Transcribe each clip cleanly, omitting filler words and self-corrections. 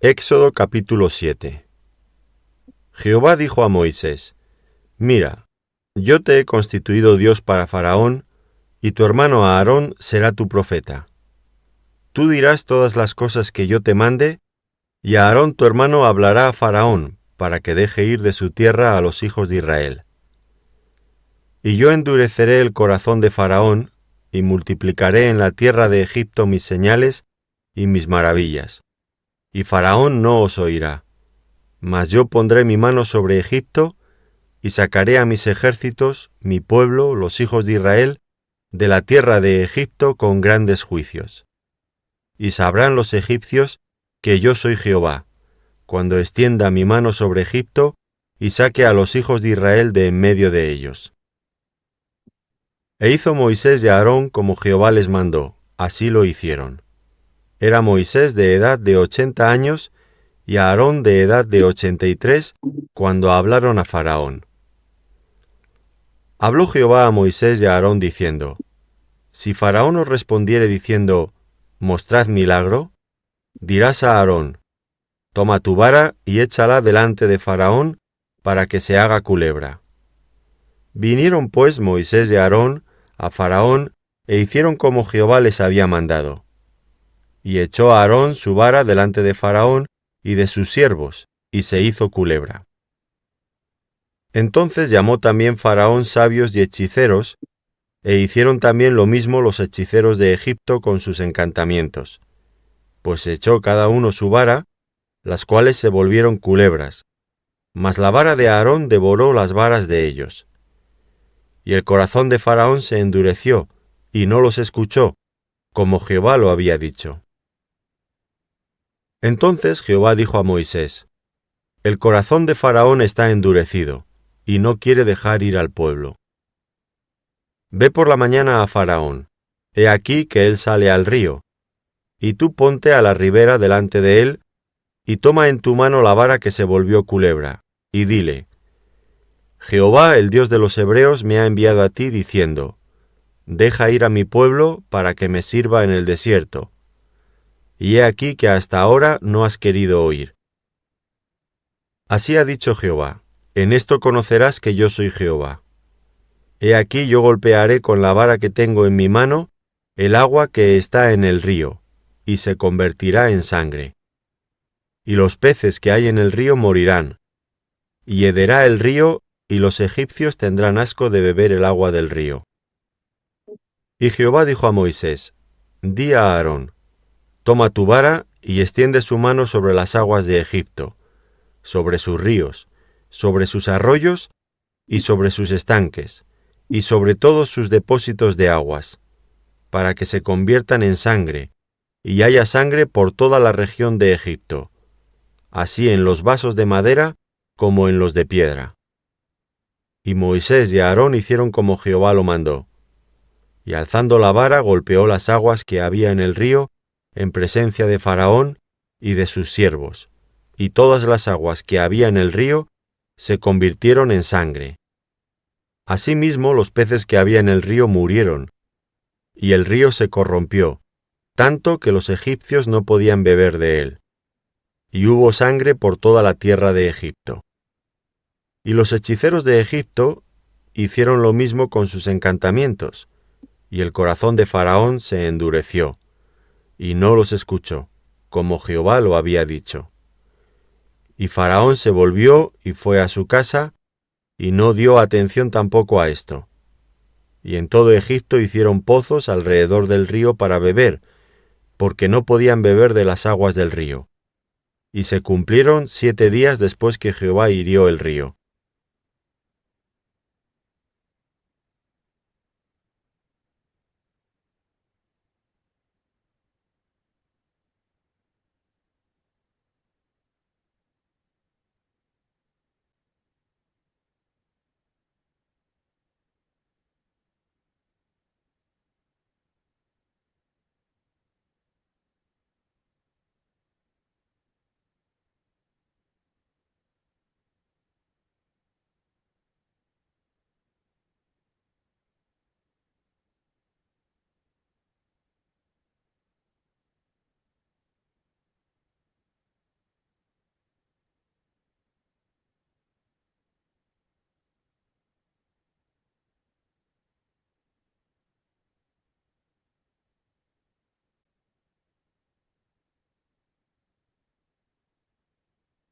Éxodo capítulo 7. Jehová dijo a Moisés: Mira, yo te he constituido Dios para Faraón, y tu hermano Aarón será tu profeta. Tú dirás todas las cosas que yo te mande, y Aarón tu hermano hablará a Faraón, para que deje ir de su tierra a los hijos de Israel. Y yo endureceré el corazón de Faraón, y multiplicaré en la tierra de Egipto mis señales y mis maravillas. Y Faraón no os oirá. Mas yo pondré mi mano sobre Egipto, y sacaré a mis ejércitos, mi pueblo, los hijos de Israel, de la tierra de Egipto con grandes juicios. Y sabrán los egipcios que yo soy Jehová, cuando extienda mi mano sobre Egipto, y saque a los hijos de Israel de en medio de ellos. E hizo Moisés y Aarón como Jehová les mandó, así lo hicieron. Era Moisés de edad de 80 años, y Aarón de edad de 83, cuando hablaron a Faraón. Habló Jehová a Moisés y a Aarón diciendo: Si Faraón os respondiere diciendo: Mostrad milagro, dirás a Aarón: Toma tu vara y échala delante de Faraón, para que se haga culebra. Vinieron pues Moisés y Aarón a Faraón, e hicieron como Jehová les había mandado. Y echó a Aarón su vara delante de Faraón y de sus siervos, y se hizo culebra. Entonces llamó también Faraón sabios y hechiceros, e hicieron también lo mismo los hechiceros de Egipto con sus encantamientos, pues echó cada uno su vara, las cuales se volvieron culebras, mas la vara de Aarón devoró las varas de ellos. Y el corazón de Faraón se endureció, y no los escuchó, como Jehová lo había dicho. Entonces Jehová dijo a Moisés: El corazón de Faraón está endurecido, y no quiere dejar ir al pueblo. Ve por la mañana a Faraón, he aquí que él sale al río, y tú ponte a la ribera delante de él, y toma en tu mano la vara que se volvió culebra, y dile: Jehová, el Dios de los hebreos, me ha enviado a ti diciendo: Deja ir a mi pueblo para que me sirva en el desierto. Y he aquí que hasta ahora no has querido oír. Así ha dicho Jehová: En esto conocerás que yo soy Jehová. He aquí yo golpearé con la vara que tengo en mi mano el agua que está en el río, y se convertirá en sangre. Y los peces que hay en el río morirán, y hederá el río, y los egipcios tendrán asco de beber el agua del río. Y Jehová dijo a Moisés: Di a Aarón: Toma tu vara y extiende su mano sobre las aguas de Egipto, sobre sus ríos, sobre sus arroyos y sobre sus estanques, y sobre todos sus depósitos de aguas, para que se conviertan en sangre, y haya sangre por toda la región de Egipto, así en los vasos de madera como en los de piedra. Y Moisés y Aarón hicieron como Jehová lo mandó, y alzando la vara golpeó las aguas que había en el río en presencia de Faraón y de sus siervos, y todas las aguas que había en el río se convirtieron en sangre. Asimismo los peces que había en el río murieron, y el río se corrompió, tanto que los egipcios no podían beber de él. Y hubo sangre por toda la tierra de Egipto. Y los hechiceros de Egipto hicieron lo mismo con sus encantamientos, y el corazón de Faraón se endureció, y no los escuchó, como Jehová lo había dicho. Y Faraón se volvió y fue a su casa, y no dio atención tampoco a esto. Y en todo Egipto hicieron pozos alrededor del río para beber, porque no podían beber de las aguas del río. Y se cumplieron 7 días después que Jehová hirió el río.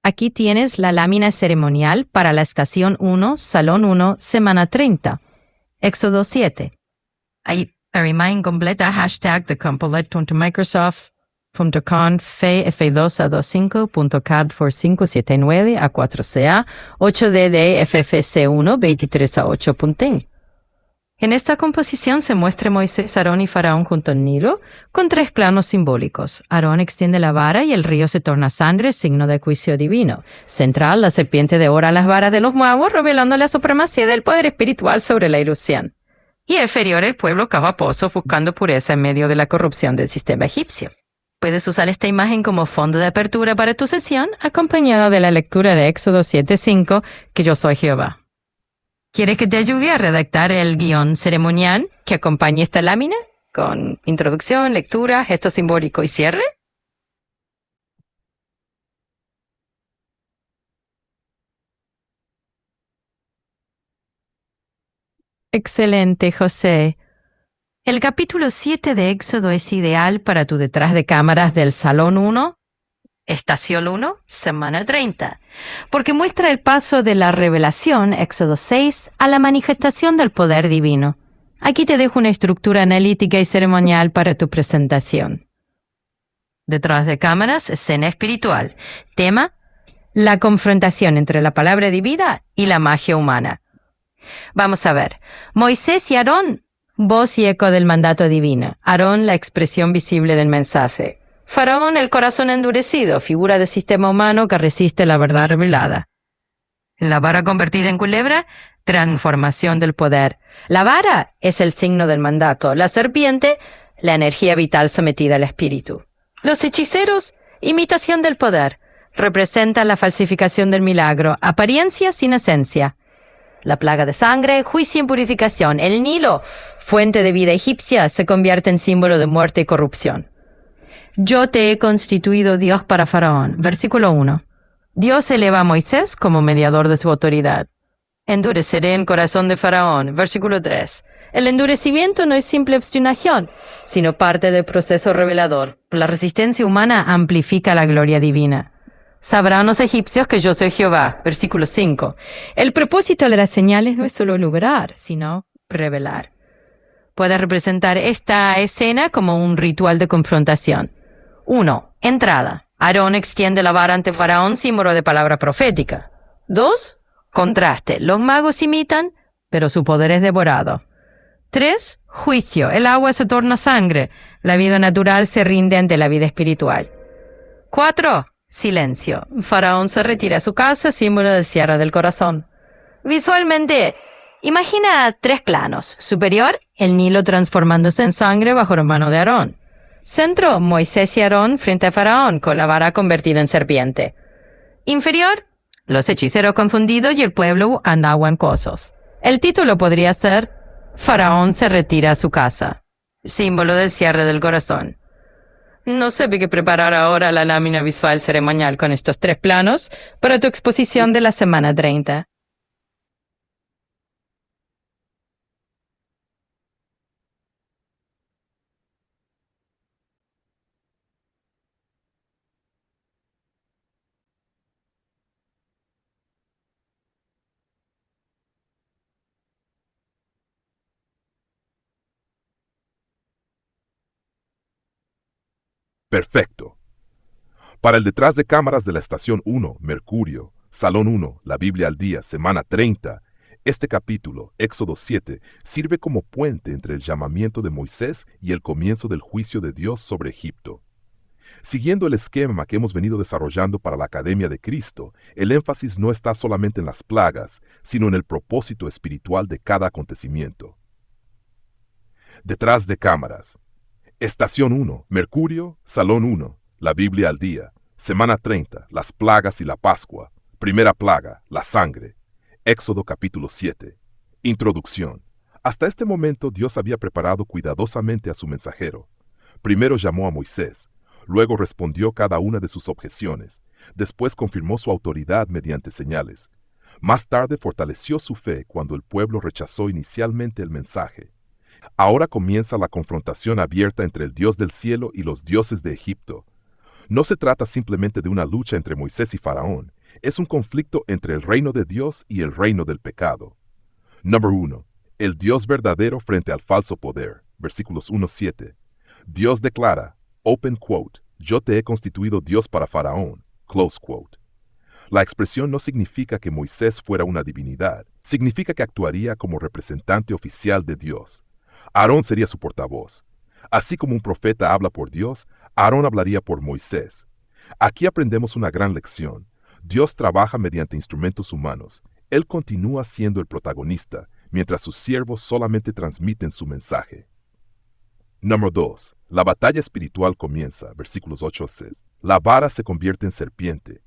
Aquí tienes la lámina ceremonial para la estación 1, Salón 1, semana 30. Éxodo 7. Ahí, la imagen completa, hashtag de compilate.microsoft.com f2a25.cad4579 a 4ca 8dd ffc1 23 a 8.in. En esta composición se muestra Moisés, Aarón y Faraón junto al Nilo, con 3 planos simbólicos. Aarón extiende la vara y el río se torna sangre, signo de juicio divino. Central, la serpiente devora las varas de los moabos, revelando la supremacía del poder espiritual sobre la ilusión. Y inferior, el pueblo cava pozos buscando pureza en medio de la corrupción del sistema egipcio. Puedes usar esta imagen como fondo de apertura para tu sesión, acompañado de la lectura de Éxodo 7:5, que yo soy Jehová. ¿Quieres que te ayude a redactar el guión ceremonial que acompañe esta lámina? Con introducción, lectura, gesto simbólico y cierre. Excelente, José. El capítulo 7 de Éxodo es ideal para tu detrás de cámaras del Salón 1, Estación 1, semana 30, porque muestra el paso de la revelación, Éxodo 6, a la manifestación del poder divino. Aquí te dejo una estructura analítica y ceremonial para tu presentación. Detrás de cámaras, escena espiritual. Tema: la confrontación entre la palabra divina y la magia humana. Vamos a ver. Moisés y Aarón, voz y eco del mandato divino. Aarón, la expresión visible del mensaje. Faraón, el corazón endurecido, figura del sistema humano que resiste la verdad revelada. La vara convertida en culebra, transformación del poder. La vara es el signo del mandato. La serpiente, la energía vital sometida al espíritu. Los hechiceros, imitación del poder. Representan la falsificación del milagro, apariencia sin esencia. La plaga de sangre, juicio y purificación. El Nilo, fuente de vida egipcia, se convierte en símbolo de muerte y corrupción. Yo te he constituido Dios para Faraón. Versículo 1. Dios eleva a Moisés como mediador de su autoridad. Endureceré el corazón de Faraón. Versículo 3. El endurecimiento no es simple obstinación, sino parte del proceso revelador. La resistencia humana amplifica la gloria divina. Sabrán los egipcios que yo soy Jehová. Versículo 5. El propósito de las señales no es solo lograr, sino revelar. Puedes representar esta escena como un ritual de confrontación. 1. Entrada. Aarón extiende la vara ante Faraón, símbolo de palabra profética. 2. Contraste. Los magos imitan, pero su poder es devorado. 3. Juicio. El agua se torna sangre. La vida natural se rinde ante la vida espiritual. 4. Silencio. Faraón se retira a su casa, símbolo del cierre del corazón. Visualmente, imagina 3 planos. Superior, el Nilo transformándose en sangre bajo la mano de Aarón. Centro, Moisés y Aarón frente a Faraón con la vara convertida en serpiente. Inferior, los hechiceros confundidos y el pueblo andaba en pozos. El título podría ser Faraón se retira a su casa, símbolo del cierre del corazón. No sé qué preparar ahora la lámina visual ceremonial con estos 3 planos para tu exposición de la semana 30. Perfecto. Para el detrás de cámaras de la Estación 1, Mercurio, Salón 1, la Biblia al día, semana 30, este capítulo, Éxodo 7, sirve como puente entre el llamamiento de Moisés y el comienzo del juicio de Dios sobre Egipto. Siguiendo el esquema que hemos venido desarrollando para la Academia de Cristo, el énfasis no está solamente en las plagas, sino en el propósito espiritual de cada acontecimiento. Detrás de cámaras. Estación 1, Mercurio, Salón 1, la Biblia al día, semana 30, las plagas y la Pascua. Primera plaga, la sangre. Éxodo capítulo 7. Introducción. Hasta este momento Dios había preparado cuidadosamente a su mensajero. Primero llamó a Moisés, luego respondió cada una de sus objeciones, después confirmó su autoridad mediante señales. Más tarde fortaleció su fe cuando el pueblo rechazó inicialmente el mensaje. Ahora comienza la confrontación abierta entre el Dios del cielo y los dioses de Egipto. No se trata simplemente de una lucha entre Moisés y Faraón, Es un conflicto entre el reino de Dios y el reino del pecado. Número 1. El Dios verdadero frente al falso poder. Versículos 1-7. Dios declara, open quote, yo te he constituido Dios para Faraón, close quote. La expresión no significa que Moisés fuera una divinidad, significa que actuaría como representante oficial de Dios. Aarón sería su portavoz. Así como un profeta habla por Dios, Aarón hablaría por Moisés. Aquí aprendemos una gran lección. Dios trabaja mediante instrumentos humanos. Él continúa siendo el protagonista, mientras sus siervos solamente transmiten su mensaje. Número 2. La batalla espiritual comienza, versículos 8-6. La vara se convierte en serpiente.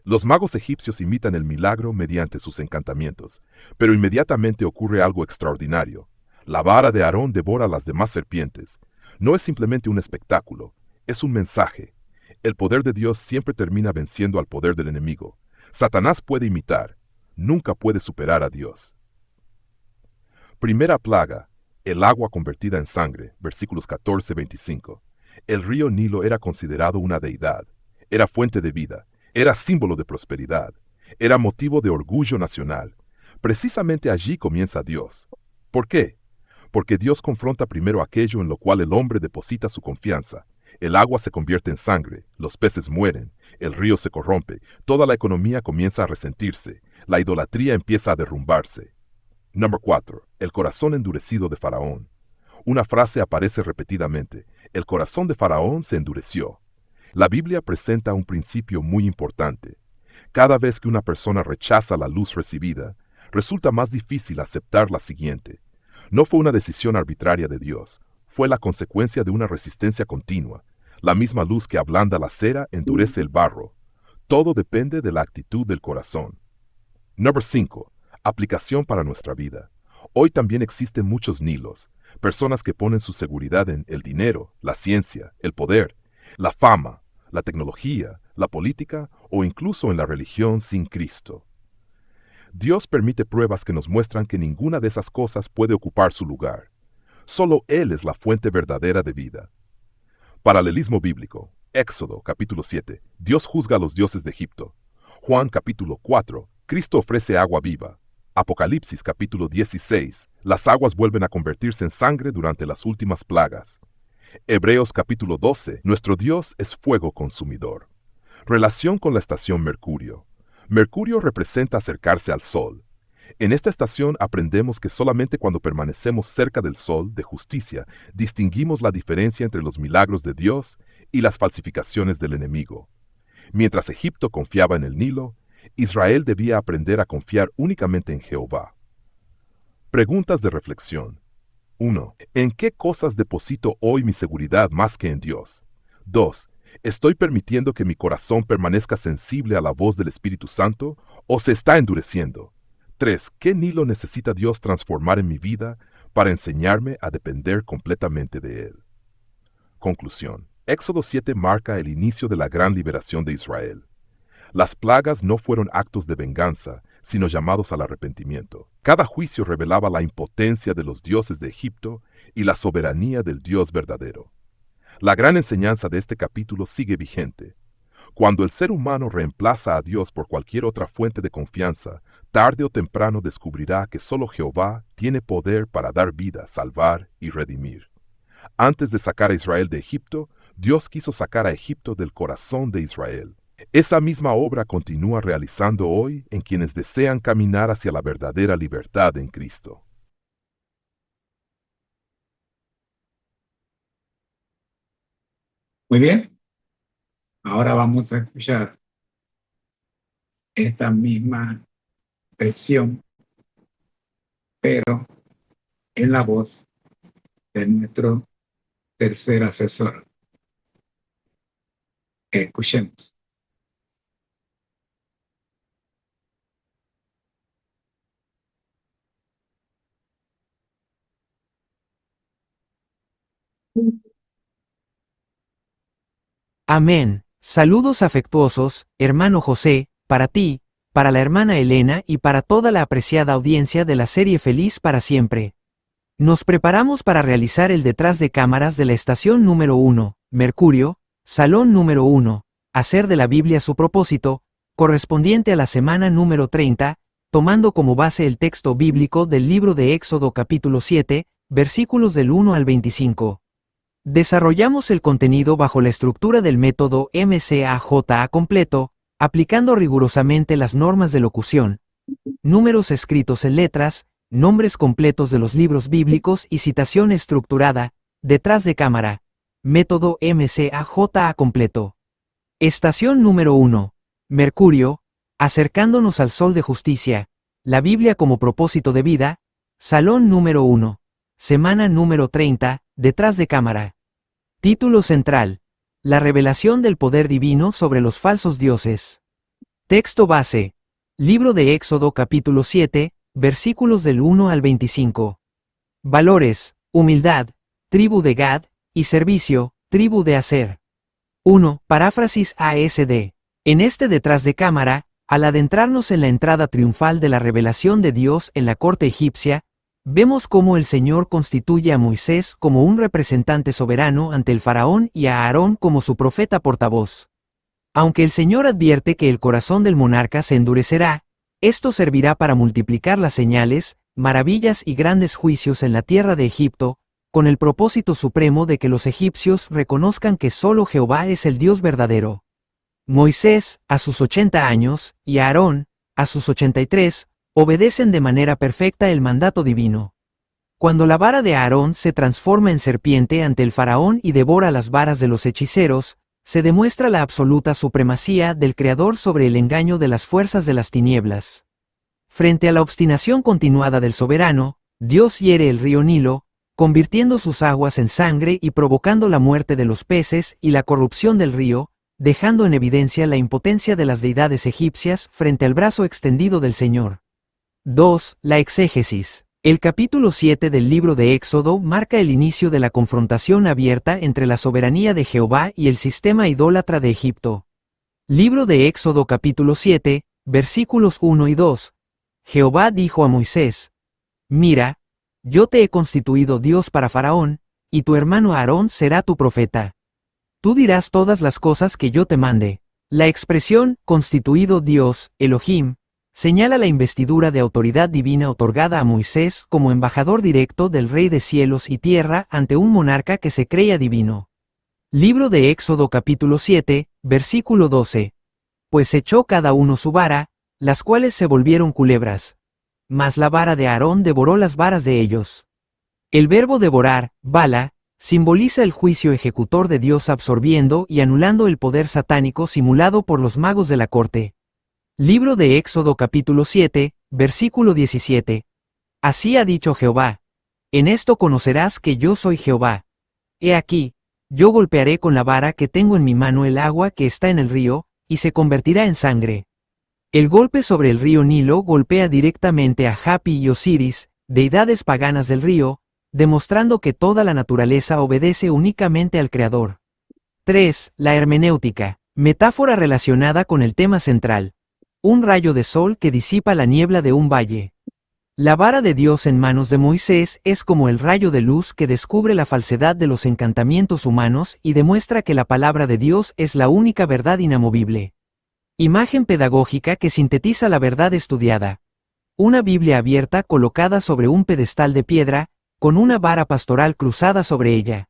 Los magos egipcios imitan el milagro mediante sus encantamientos, pero inmediatamente ocurre algo extraordinario. La vara de Aarón devora a las demás serpientes. No es simplemente un espectáculo, es un mensaje. El poder de Dios siempre termina venciendo al poder del enemigo. Satanás puede imitar, nunca puede superar a Dios. Primera plaga, el agua convertida en sangre, versículos 14-25. El río Nilo era considerado una deidad, era fuente de vida, era símbolo de prosperidad, era motivo de orgullo nacional. Precisamente allí comienza Dios. ¿Por qué? Porque Dios confronta primero aquello en lo cual el hombre deposita su confianza. El agua se convierte en sangre, los peces mueren, el río se corrompe, toda la economía comienza a resentirse, la idolatría empieza a derrumbarse. Número 4. El corazón endurecido de Faraón. Una frase aparece repetidamente. El corazón de Faraón se endureció. La Biblia presenta un principio muy importante. Cada vez que una persona rechaza la luz recibida, resulta más difícil aceptar la siguiente. No fue una decisión arbitraria de Dios, fue la consecuencia de una resistencia continua. La misma luz que ablanda la cera endurece el barro. Todo depende de la actitud del corazón. Número 5. Aplicación para nuestra vida. Hoy también existen muchos Nilos, personas que ponen su seguridad en el dinero, la ciencia, el poder, la fama, la tecnología, la política o incluso en la religión sin Cristo. Dios permite pruebas que nos muestran que ninguna de esas cosas puede ocupar su lugar. Solo Él es la fuente verdadera de vida. Paralelismo bíblico. Éxodo capítulo 7. Dios juzga a los dioses de Egipto. Juan capítulo 4. Cristo ofrece agua viva. Apocalipsis capítulo 16. Las aguas vuelven a convertirse en sangre durante las últimas plagas. Hebreos capítulo 12. Nuestro Dios es fuego consumidor. Relación con la estación Mercurio. Mercurio representa acercarse al Sol. En esta estación aprendemos que solamente cuando permanecemos cerca del Sol de justicia distinguimos la diferencia entre los milagros de Dios y las falsificaciones del enemigo. Mientras Egipto confiaba en el Nilo, Israel debía aprender a confiar únicamente en Jehová. Preguntas de reflexión. 1. ¿En qué cosas deposito hoy mi seguridad más que en Dios? 2. ¿Estoy permitiendo que mi corazón permanezca sensible a la voz del Espíritu Santo o se está endureciendo? 3. ¿Qué Nilo necesita Dios transformar en mi vida para enseñarme a depender completamente de Él? Conclusión. Éxodo 7 marca el inicio de la gran liberación de Israel. Las plagas no fueron actos de venganza, sino llamados al arrepentimiento. Cada juicio revelaba la impotencia de los dioses de Egipto y la soberanía del Dios verdadero. La gran enseñanza de este capítulo sigue vigente. Cuando el ser humano reemplaza a Dios por cualquier otra fuente de confianza, tarde o temprano descubrirá que solo Jehová tiene poder para dar vida, salvar y redimir. Antes de sacar a Israel de Egipto, Dios quiso sacar a Egipto del corazón de Israel. Esa misma obra continúa realizando hoy en quienes desean caminar hacia la verdadera libertad en Cristo. Muy bien, ahora vamos a escuchar esta misma versión, pero en la voz de nuestro tercer asesor. Escuchemos. Amén. Saludos afectuosos, hermano José, para ti, para la hermana Elena y para toda la apreciada audiencia de la serie Feliz para Siempre. Nos preparamos para realizar el detrás de cámaras de la estación número 1, Mercurio, Salón número 1, hacer de la Biblia su propósito, correspondiente a la semana número 30, tomando como base el texto bíblico del libro de Éxodo capítulo 7, versículos del 1 al 25. Desarrollamos el contenido bajo la estructura del método MCAJA completo, aplicando rigurosamente las normas de locución, números escritos en letras, nombres completos de los libros bíblicos y citación estructurada, detrás de cámara. Método MCAJA completo. Estación número 1. Mercurio, acercándonos al sol de justicia, la Biblia como propósito de vida, salón número 1. Semana número 30, detrás de cámara. Título central. La revelación del poder divino sobre los falsos dioses. Texto base. Libro de Éxodo capítulo 7, versículos del 1 al 25. Valores: humildad, tribu de Gad, y servicio, tribu de Aser. 1. Paráfrasis ASD. En este detrás de cámara, al adentrarnos en la entrada triunfal de la revelación de Dios en la corte egipcia, vemos cómo el Señor constituye a Moisés como un representante soberano ante el faraón y a Aarón como su profeta portavoz. Aunque el Señor advierte que el corazón del monarca se endurecerá, esto servirá para multiplicar las señales, maravillas y grandes juicios en la tierra de Egipto, con el propósito supremo de que los egipcios reconozcan que solo Jehová es el Dios verdadero. Moisés, a sus 80 años, y Aarón, a sus 83, obedecen de manera perfecta el mandato divino. Cuando la vara de Aarón se transforma en serpiente ante el faraón y devora las varas de los hechiceros, se demuestra la absoluta supremacía del Creador sobre el engaño de las fuerzas de las tinieblas. Frente a la obstinación continuada del soberano, Dios hiere el río Nilo, convirtiendo sus aguas en sangre y provocando la muerte de los peces y la corrupción del río, dejando en evidencia la impotencia de las deidades egipcias frente al brazo extendido del Señor. 2. La exégesis. El capítulo 7 del libro de Éxodo marca el inicio de la confrontación abierta entre la soberanía de Jehová y el sistema idólatra de Egipto. Libro de Éxodo capítulo 7, versículos 1 y 2. Jehová dijo a Moisés: Mira, yo te he constituido Dios para Faraón, y tu hermano Aarón será tu profeta. Tú dirás todas las cosas que yo te mande. La expresión, constituido Dios, Elohim, señala la investidura de autoridad divina otorgada a Moisés como embajador directo del Rey de cielos y tierra ante un monarca que se creía divino. Libro de Éxodo capítulo 7, versículo 12. Pues echó cada uno su vara, las cuales se volvieron culebras. Mas la vara de Aarón devoró las varas de ellos. El verbo devorar, bala, simboliza el juicio ejecutor de Dios absorbiendo y anulando el poder satánico simulado por los magos de la corte. Libro de Éxodo capítulo 7, versículo 17. Así ha dicho Jehová: en esto conocerás que yo soy Jehová. He aquí, yo golpearé con la vara que tengo en mi mano el agua que está en el río, y se convertirá en sangre. El golpe sobre el río Nilo golpea directamente a Hapi y Osiris, deidades paganas del río, demostrando que toda la naturaleza obedece únicamente al Creador. 3. La hermenéutica. Metáfora relacionada con el tema central. Un rayo de sol que disipa la niebla de un valle. La vara de Dios en manos de Moisés es como el rayo de luz que descubre la falsedad de los encantamientos humanos y demuestra que la palabra de Dios es la única verdad inamovible. Imagen pedagógica que sintetiza la verdad estudiada. Una Biblia abierta colocada sobre un pedestal de piedra, con una vara pastoral cruzada sobre ella.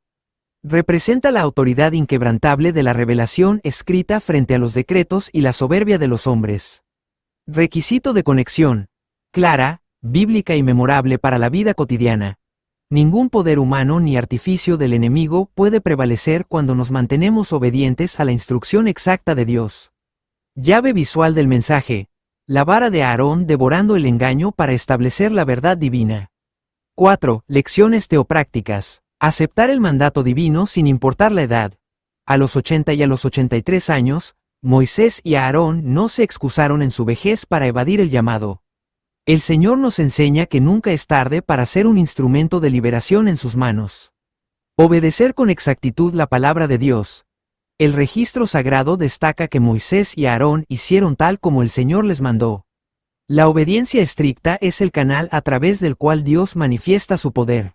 Representa la autoridad inquebrantable de la revelación escrita frente a los decretos y la soberbia de los hombres. Requisito de conexión. Clara, bíblica y memorable para la vida cotidiana. Ningún poder humano ni artificio del enemigo puede prevalecer cuando nos mantenemos obedientes a la instrucción exacta de Dios. Llave visual del mensaje. La vara de Aarón devorando el engaño para establecer la verdad divina. 4. Lecciones teoprácticas. Aceptar el mandato divino sin importar la edad. A los 80 y a los 83 años, Moisés y Aarón no se excusaron en su vejez para evadir el llamado. El Señor nos enseña que nunca es tarde para ser un instrumento de liberación en sus manos. Obedecer con exactitud la palabra de Dios. El registro sagrado destaca que Moisés y Aarón hicieron tal como el Señor les mandó. La obediencia estricta es el canal a través del cual Dios manifiesta su poder.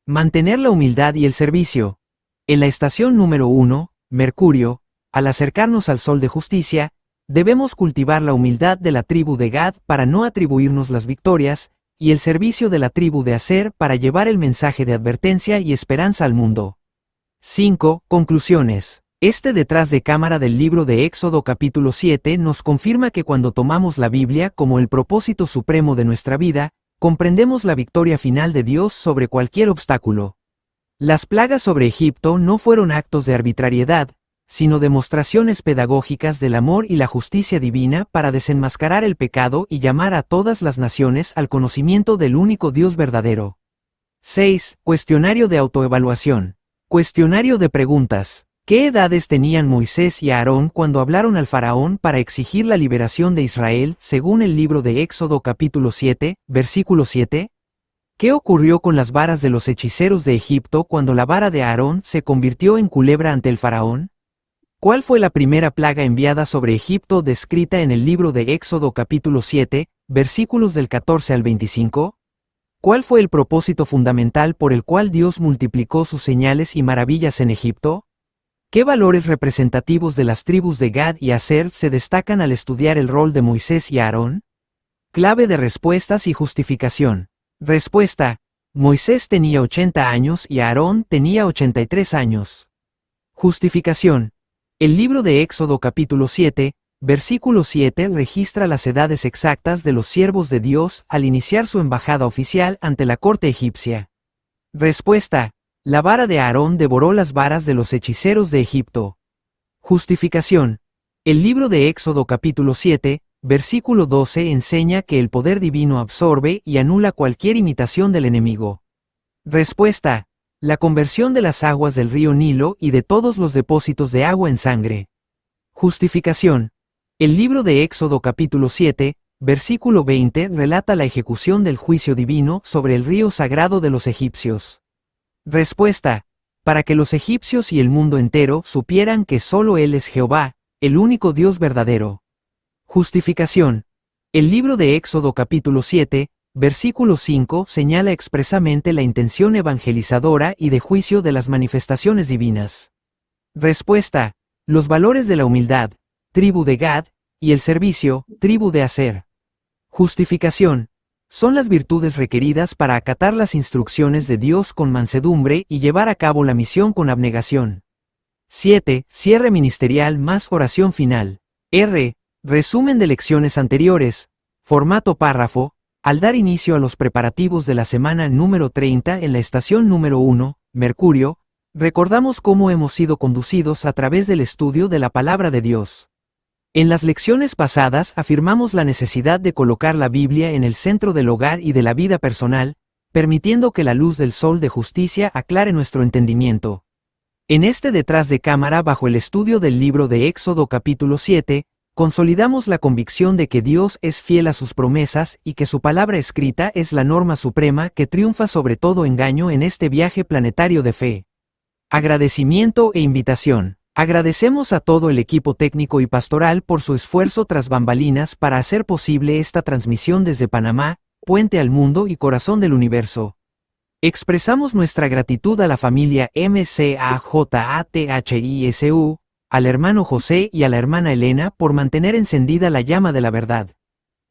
Mantener la humildad y el servicio. En la estación número 1, Mercurio, al acercarnos al sol de justicia, Debemos cultivar la humildad de la tribu de Gad para no atribuirnos las victorias, y el servicio de la tribu de Aser para llevar el mensaje de advertencia y esperanza al mundo. 5. Conclusiones. Este detrás de cámara del libro de Éxodo capítulo 7 nos confirma que cuando tomamos la Biblia como el propósito supremo de nuestra vida, comprendemos la victoria final de Dios sobre cualquier obstáculo. Las plagas sobre Egipto no fueron actos de arbitrariedad, sino demostraciones pedagógicas del amor y la justicia divina para desenmascarar el pecado y llamar a todas las naciones al conocimiento del único Dios verdadero. 6. Cuestionario de autoevaluación. Cuestionario de preguntas. ¿Qué edades tenían Moisés y Aarón cuando hablaron al faraón para exigir la liberación de Israel, según el libro de Éxodo capítulo 7, versículo 7? ¿Qué ocurrió con las varas de los hechiceros de Egipto cuando la vara de Aarón se convirtió en culebra ante el faraón? ¿Cuál fue la primera plaga enviada sobre Egipto descrita en el libro de Éxodo capítulo 7, versículos del 14 al 25? ¿Cuál fue el propósito fundamental por el cual Dios multiplicó sus señales y maravillas en Egipto? ¿Qué valores representativos de las tribus de Gad y Aser se destacan al estudiar el rol de Moisés y Aarón? Clave de respuestas y justificación. Respuesta: Moisés tenía 80 años y Aarón tenía 83 años. Justificación. El libro de Éxodo capítulo 7, versículo 7 registra las edades exactas de los siervos de Dios al iniciar su embajada oficial ante la corte egipcia. Respuesta: la vara de Aarón devoró las varas de los hechiceros de Egipto. Justificación. El libro de Éxodo capítulo 7, versículo 12 enseña que el poder divino absorbe y anula cualquier imitación del enemigo. Respuesta: la conversión de las aguas del río Nilo y de todos los depósitos de agua en sangre. Justificación. El libro de Éxodo capítulo 7, versículo 20 relata la ejecución del juicio divino sobre el río sagrado de los egipcios. Respuesta: para que los egipcios y el mundo entero supieran que solo Él es Jehová, el único Dios verdadero. Justificación. El libro de Éxodo capítulo 7, versículo 5 señala expresamente la intención evangelizadora y de juicio de las manifestaciones divinas. Respuesta: los valores de la humildad, tribu de Gad, y el servicio, tribu de Aser. Justificación. Son las virtudes requeridas para acatar las instrucciones de Dios con mansedumbre y llevar a cabo la misión con abnegación. 7. Cierre ministerial más oración final. R. Resumen de lecciones anteriores. Formato párrafo. Al dar inicio a los preparativos de la semana número 30 en la estación número 1, Mercurio, recordamos cómo hemos sido conducidos a través del estudio de la palabra de Dios. En las lecciones pasadas afirmamos la necesidad de colocar la Biblia en el centro del hogar y de la vida personal, permitiendo que la luz del sol de justicia aclare nuestro entendimiento. En este detrás de cámara bajo el estudio del libro de Éxodo capítulo 7, consolidamos la convicción de que Dios es fiel a sus promesas y que su palabra escrita es la norma suprema que triunfa sobre todo engaño en este viaje planetario de fe. Agradecimiento e invitación. Agradecemos a todo el equipo técnico y pastoral por su esfuerzo tras bambalinas para hacer posible esta transmisión desde Panamá, puente al mundo y corazón del universo. Expresamos nuestra gratitud a la familia MCAJATHISU, al hermano José y a la hermana Elena por mantener encendida la llama de la verdad.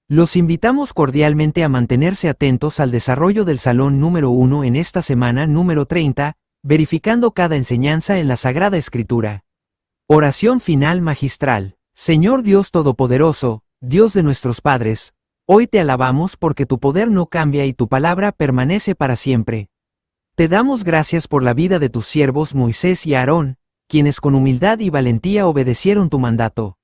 Los invitamos cordialmente a mantenerse atentos al desarrollo del Salón número 1 en esta semana número 30, verificando cada enseñanza en la Sagrada Escritura. Oración final magistral. Señor Dios Todopoderoso, Dios de nuestros padres, hoy te alabamos porque tu poder no cambia y tu palabra permanece para siempre. Te damos gracias por la vida de tus siervos Moisés y Aarón, quienes con humildad y valentía obedecieron tu mandato.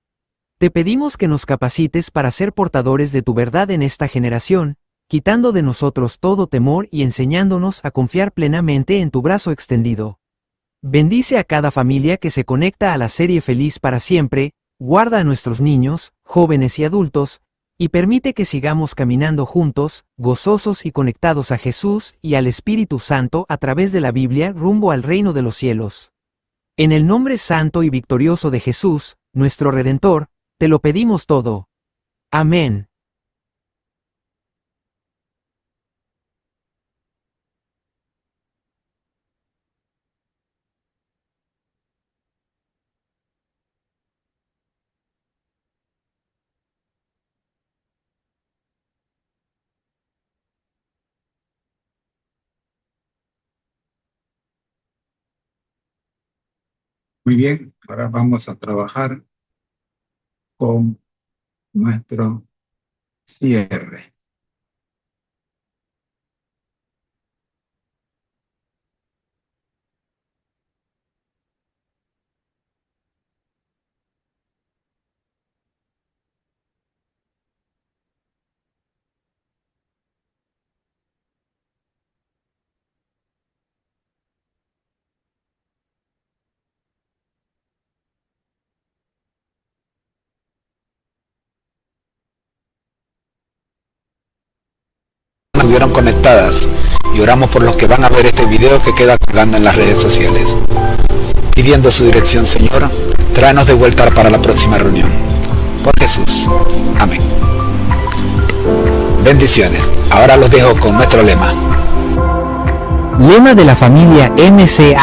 Te pedimos que nos capacites para ser portadores de tu verdad en esta generación, quitando de nosotros todo temor y enseñándonos a confiar plenamente en tu brazo extendido. Bendice a cada familia que se conecta a la serie Feliz para siempre, guarda a nuestros niños, jóvenes y adultos, y permite que sigamos caminando juntos, gozosos y conectados a Jesús y al Espíritu Santo a través de la Biblia rumbo al reino de los cielos. En el nombre santo y victorioso de Jesús, nuestro Redentor, te lo pedimos todo. Amén. Muy bien, ahora vamos a trabajar con nuestro cierre. Estuvieron conectadas y oramos por los que van a ver este video que queda colgando en las redes sociales. Pidiendo su dirección, Señor, tráenos de vuelta para la próxima reunión. Por Jesús. Amén. Bendiciones. Ahora los dejo con nuestro lema. Lema de la familia MCAJATHISU.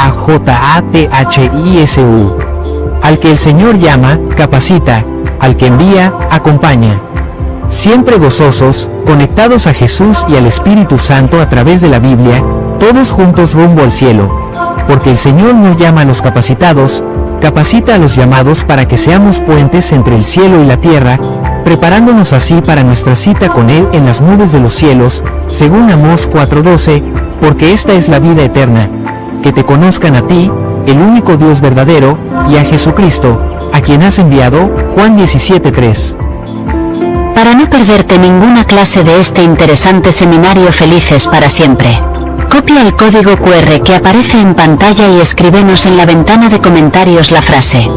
Al que el Señor llama, capacita, al que envía, acompaña. Siempre gozosos, conectados a Jesús y al Espíritu Santo a través de la Biblia, todos juntos rumbo al cielo. Porque el Señor no llama a los capacitados, capacita a los llamados para que seamos puentes entre el cielo y la tierra, preparándonos así para nuestra cita con Él en las nubes de los cielos, según Amós 4:12, porque esta es la vida eterna, que te conozcan a ti, el único Dios verdadero, y a Jesucristo, a quien has enviado, Juan 17:3. Para no perderte ninguna clase de este interesante seminario Felices para Siempre, copia el código QR que aparece en pantalla y escríbenos en la ventana de comentarios la frase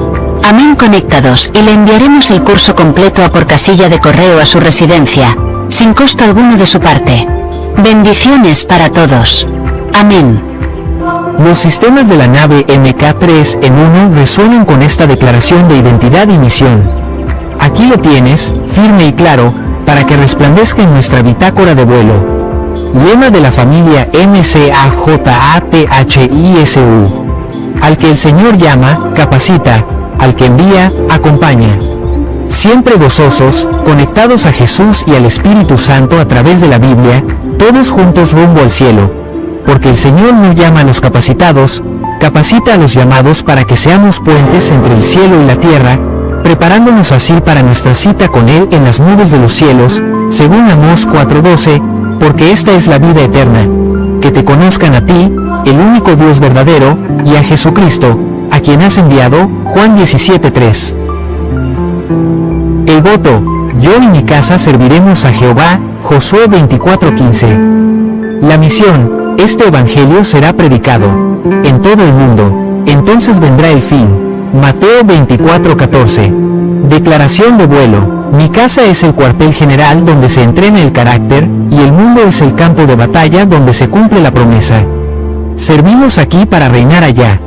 Amén conectados y le enviaremos el curso completo por casilla de correo a su residencia, sin costo alguno de su parte. Bendiciones para todos. Amén. Los sistemas de la nave MK3 en 1 resuenan con esta declaración de identidad y misión. Aquí lo tienes, firme y claro, para que resplandezca en nuestra bitácora de vuelo. Lema de la familia MCAJATHISU. Al que el Señor llama, capacita, al que envía, acompaña. Siempre gozosos, conectados a Jesús y al Espíritu Santo a través de la Biblia, todos juntos rumbo al cielo. Porque el Señor no llama a los capacitados, capacita a los llamados para que seamos puentes entre el cielo y la tierra, preparándonos así para nuestra cita con Él en las nubes de los cielos, según Amós 4:12, porque esta es la vida eterna, que te conozcan a ti, el único Dios verdadero, y a Jesucristo, a quien has enviado, Juan 17:3. El voto, yo y mi casa serviremos a Jehová, Josué 24:15. La misión, este evangelio será predicado en todo el mundo, entonces vendrá el fin. Mateo 24:14. Declaración de vuelo. Mi casa es el cuartel general donde se entrena el carácter, y el mundo es el campo de batalla donde se cumple la promesa. Servimos aquí para reinar allá.